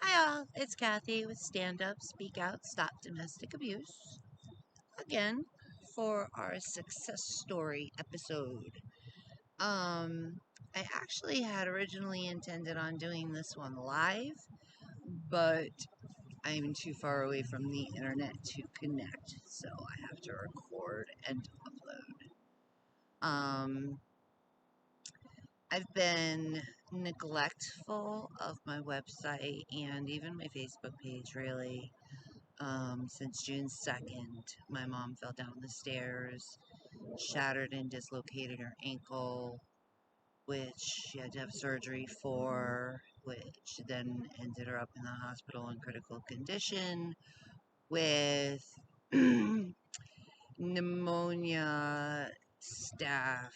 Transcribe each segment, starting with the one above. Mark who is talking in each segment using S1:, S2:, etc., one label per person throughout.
S1: Hi all, it's Kathy with Stand Up, Speak Out, Stop Domestic Abuse. Again, for our success story episode. I actually had originally intended on doing this one live, but I'm too far away from the internet to connect, so I have to record and upload. I've been neglectful of my website and even my Facebook page, really. Since June 2nd, my mom fell down the stairs, shattered and dislocated her ankle, which she had to have surgery for, which then ended her up in the hospital in critical condition with pneumonia, staph,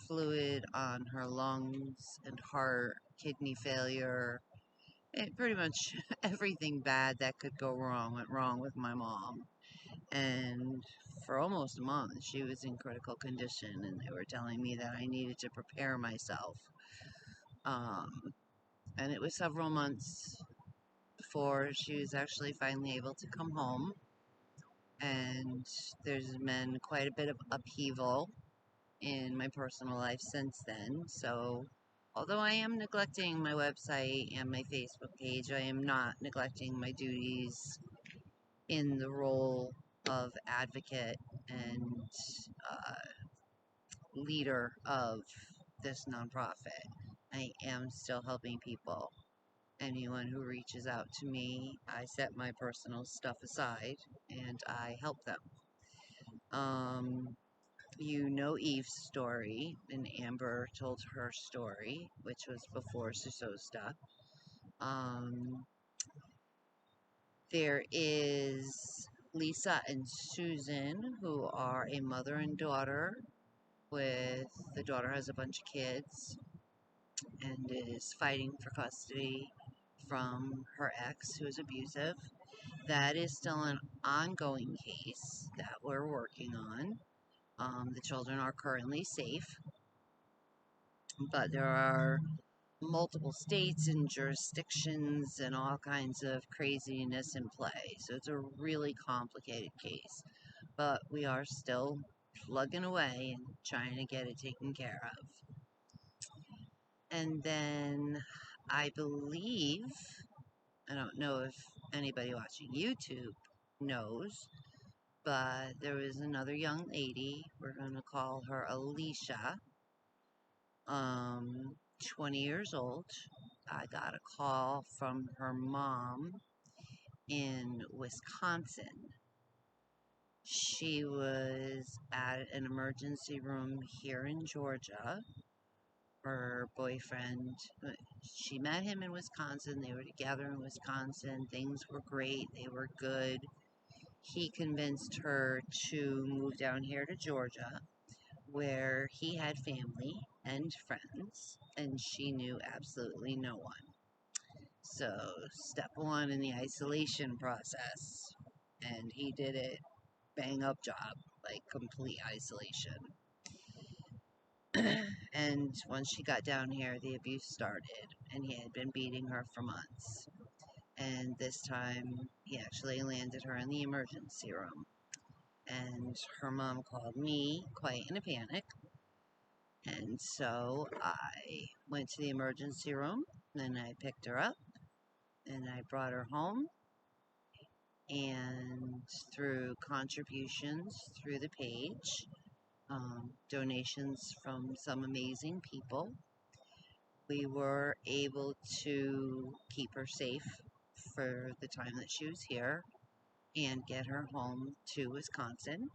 S1: fluid on her lungs and heart, kidney failure. Pretty much everything bad that could go wrong went wrong with my mom. And for almost a month, she was in critical condition, and they were telling me that I needed to prepare myself. Um, and it was several months before she was actually finally able to come home. And there's been quite a bit of upheaval in my personal life since then. So, although I am neglecting my website and my Facebook page, I am not neglecting my duties in the role of advocate and leader of this nonprofit. I am still helping people. Anyone who reaches out to me, I set my personal stuff aside and I help them. You know Eve's story, and Amber told her story, which was before Susosta. Um, there is Lisa and Susan, who are a mother and daughter with the daughter has a bunch of kids and is fighting for custody from her ex who is abusive. That is still an ongoing case that we're working on. The children are currently safe, but there are multiple states and jurisdictions and all kinds of craziness in play. So it's a really complicated case, but we are still plugging away and trying to get it taken care of. And then I believe, I don't know if anybody watching YouTube knows, but there was another young lady, we're going to call her Alicia, 20 years old. I got a call from her mom in Wisconsin. She was at an emergency room here in Georgia. Her boyfriend, she met him in Wisconsin. They were together in Wisconsin. Things were great. They were good. He convinced her to move down here to Georgia, where he had family and friends, and she knew absolutely no one. So, step one in the isolation process, and he did it bang up job, like complete isolation. And once she got down here, the abuse started, and he had been beating her for months. And this time, he actually landed her in the emergency room. And her mom called me, quite in a panic. And so I went to the emergency room, and I picked her up, and I brought her home. And through contributions through the page, donations from some amazing people, we were able to keep her safe for the time that she was here and get her home to Wisconsin.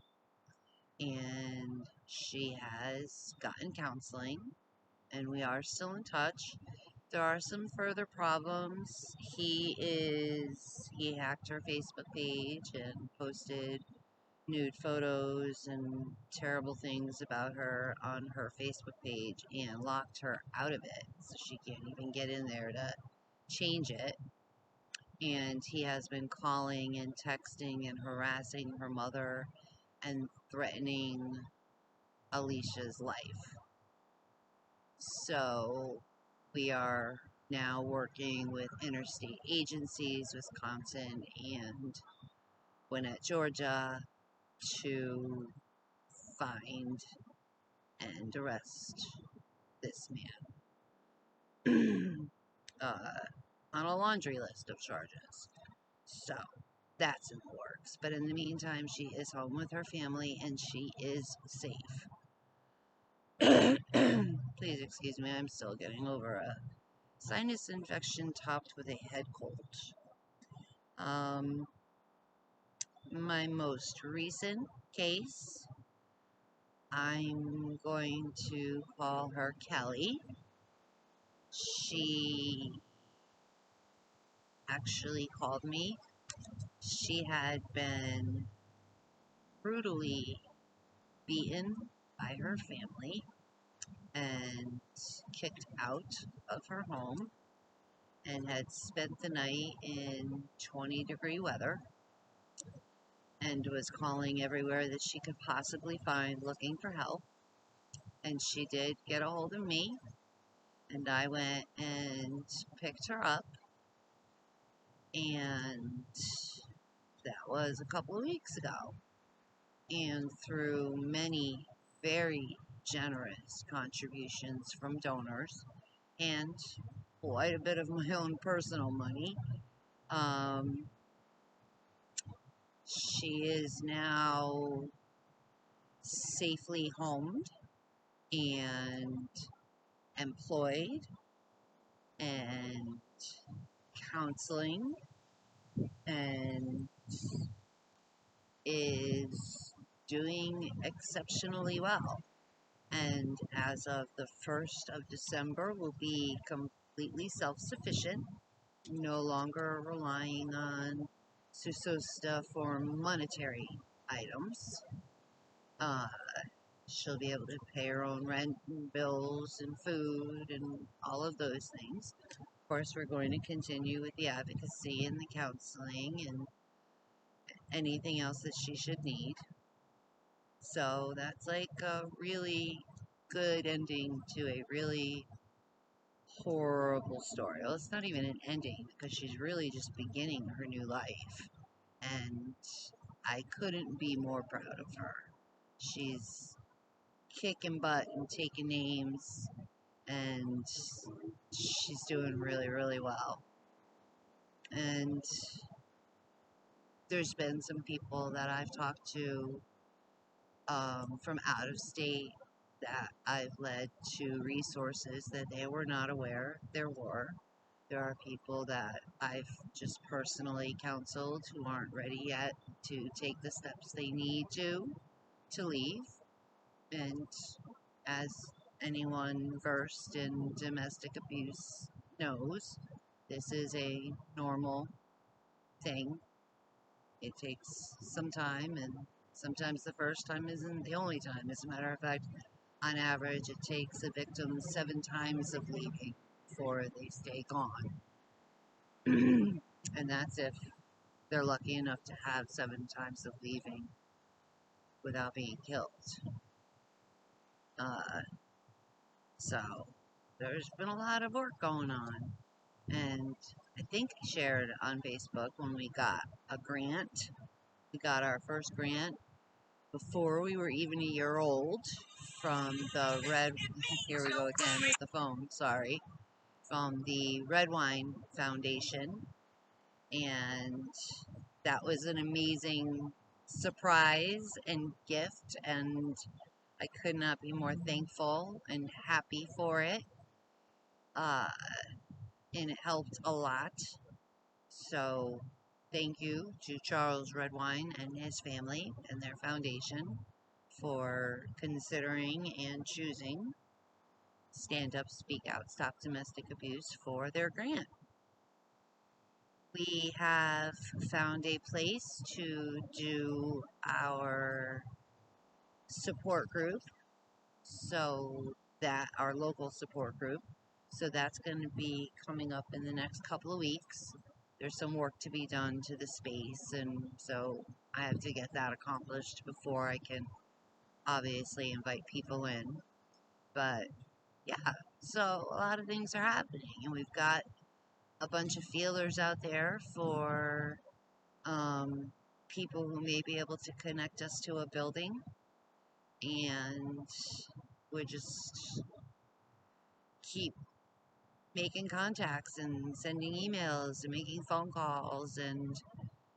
S1: And she has gotten counseling, and we are still in touch. There are some further problems. He hacked her Facebook page and posted nude photos and terrible things about her on her Facebook page and locked her out of it, so she can't even get in there to change it. And he has been calling and texting and harassing her mother and threatening Alicia's life. So we are now working with interstate agencies, Wisconsin and Gwinnett, Georgia, to find and arrest this man on a laundry list of charges. So that's in the works. But in the meantime, she is home with her family and she is safe. Please excuse me, I'm still getting over a sinus infection topped with a head cold. Um, my most recent case, I'm going to call her Kelly. She actually called me. She had been brutally beaten by her family and kicked out of her home and had spent the night in 20-degree weather and was calling everywhere that she could possibly find looking for help. And she did get a hold of me, and I went and picked her up, and that was a couple of weeks ago. And through many very generous contributions from donors and quite a bit of my own personal money, um, she is now safely homed and employed and counseling and is doing exceptionally well. And as of the 1st of December, will be completely self-sufficient, no longer relying on SUSOSTA for monetary items. Uh, she'll be able to pay her own rent and bills and food and all of those things. Of course, we're going to continue with the advocacy and the counseling and anything else that she should need. So that's like a really good ending to a really horrible story. Well, it's not even an ending because she's really just beginning her new life. And I couldn't be more proud of her. She's kicking butt and taking names, and she's doing really, really well. And there's been some people that I've talked to from out of state that I've led to resources that they were not aware there were. There are people that I've just personally counseled who aren't ready yet to take the steps they need to leave. And as anyone versed in domestic abuse knows, this is a normal thing. It takes some time, and sometimes the first time isn't the only time. As a matter of fact, on average, it takes a victim 7 times of leaving before they stay gone. And that's if they're lucky enough to have 7 times of leaving without being killed. Uh, so there's been a lot of work going on. And I think I shared on Facebook when we got a grant. We got our first grant before we were even a year old from the Red, here we go again with the phone, sorry, from the Red Wine Foundation. And that was an amazing surprise and gift, and I could not be more thankful and happy for it. Uh, and it helped a lot. So thank you to Charles Redwine and his family and their foundation for considering and choosing Stand Up, Speak Out, Stop Domestic Abuse for their grant. We have found a place to do our support group, so that our local support group. So that's going to be coming up in the next couple of weeks. There's some work to be done to the space, and so I have to get that accomplished before I can obviously invite people in. But yeah, So a lot of things are happening, and we've got a bunch of feelers out there for um, people who may be able to connect us to a building, and we just keep making contacts and sending emails and making phone calls, and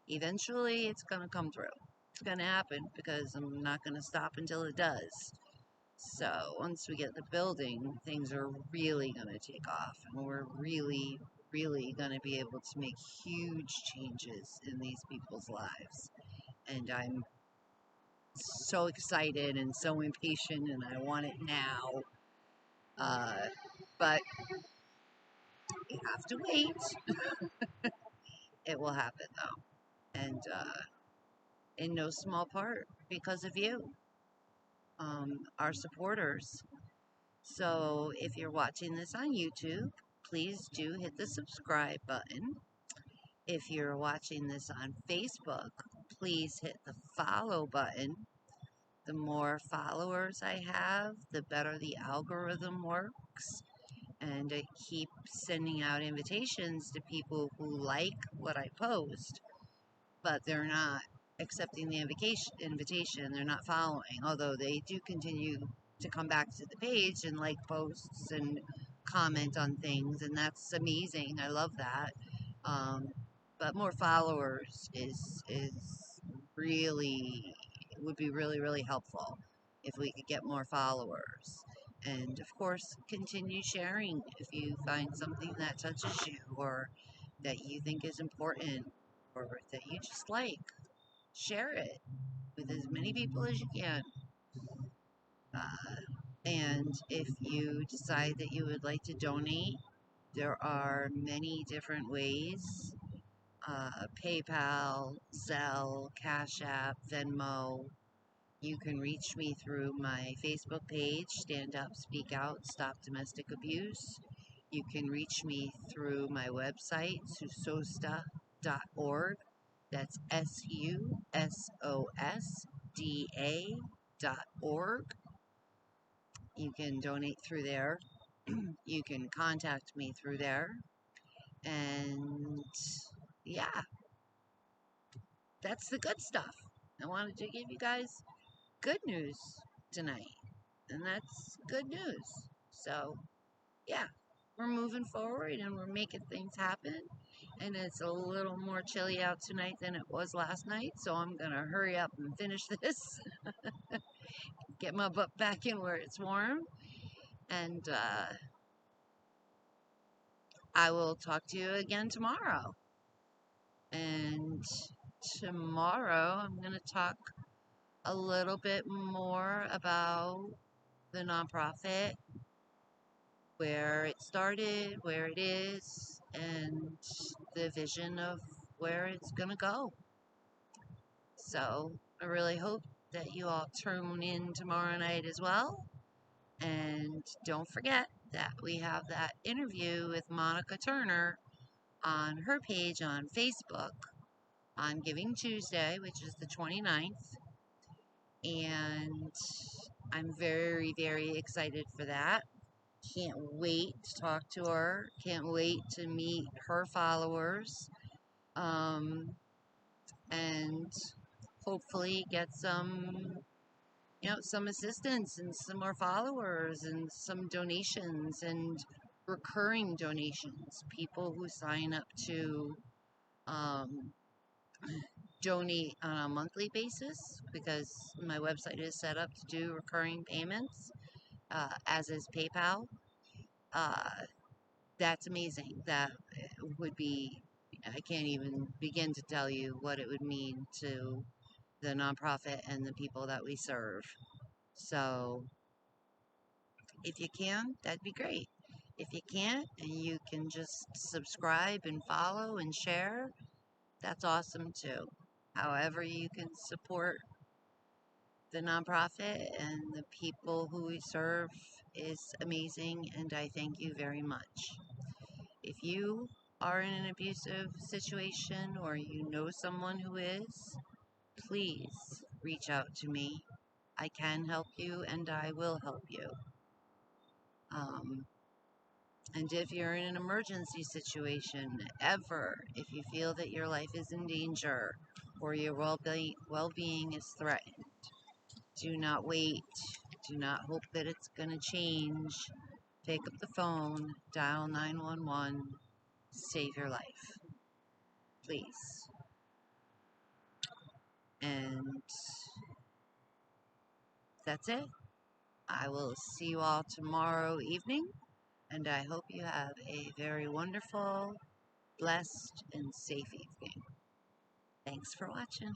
S1: eventually it's going to come through. It's going to happen because I'm not going to stop until it does. So once we get the building, things are really going to take off, and we're really, really going to be able to make huge changes in these people's lives. And I'm so excited and so impatient, and I want it now. But you have to wait. It will happen though, and in no small part because of you, our supporters. So if you're watching this on YouTube, please do hit the subscribe button. If you're watching this on Facebook, please hit the follow button. The more followers I have, the better the algorithm works. And it keeps sending out invitations to people who like what I post, but they're not accepting the invitation. They're not following, although they do continue to come back to the page and like posts and comment on things, and that's amazing. I love that. Um, but more followers is really would be really really helpful if we could get more followers. And of course, continue sharing if you find something that touches you or that you think is important or that you just like. Share it with as many people as you can. And if you decide that you would like to donate, there are many different ways: PayPal, Zelle, Cash App, Venmo. You can reach me through my Facebook page, Stand Up, Speak Out, Stop Domestic Abuse. You can reach me through my website, susosda.org. That's susosda.org. You can donate through there. You can contact me through there. And yeah, that's the good stuff. I wanted to give you guys good news tonight. And that's good news. So, yeah, we're moving forward and we're making things happen. And it's a little more chilly out tonight than it was last night. So, I'm going to hurry up and finish this, get my butt back in where it's warm. And I will talk to you again tomorrow. And tomorrow, I'm going to talk a little bit more about the nonprofit, where it started, where it is, and the vision of where it's going to go. So I really hope that you all tune in tomorrow night as well. And don't forget that we have that interview with Monica Turner on her page on Facebook on Giving Tuesday, which is the 29th. And I'm very, very excited for that. Can't wait to talk to her. Can't wait to meet her followers. And hopefully get some assistance and some more followers and some donations and recurring donations. People who sign up to um, donate on a monthly basis, because my website is set up to do recurring payments, as is PayPal. Uh, that's amazing. That would be, I can't even begin to tell you what it would mean to the nonprofit and the people that we serve. So if you can, that'd be great. If you can't and you can just subscribe and follow and share, that's awesome too. However, you can support the nonprofit and the people who we serve is amazing, and I thank you very much. If you are in an abusive situation or you know someone who is, please reach out to me. I can help you and I will help you. Um, And if you're in an emergency situation, ever, if you feel that your life is in danger or your well-being is threatened, do not wait. Do not hope that it's going to change. Pick up the phone, dial 911, save your life, please. And that's it. I will see you all tomorrow evening, and I hope you have a very wonderful, blessed, and safe evening. Thanks for watching.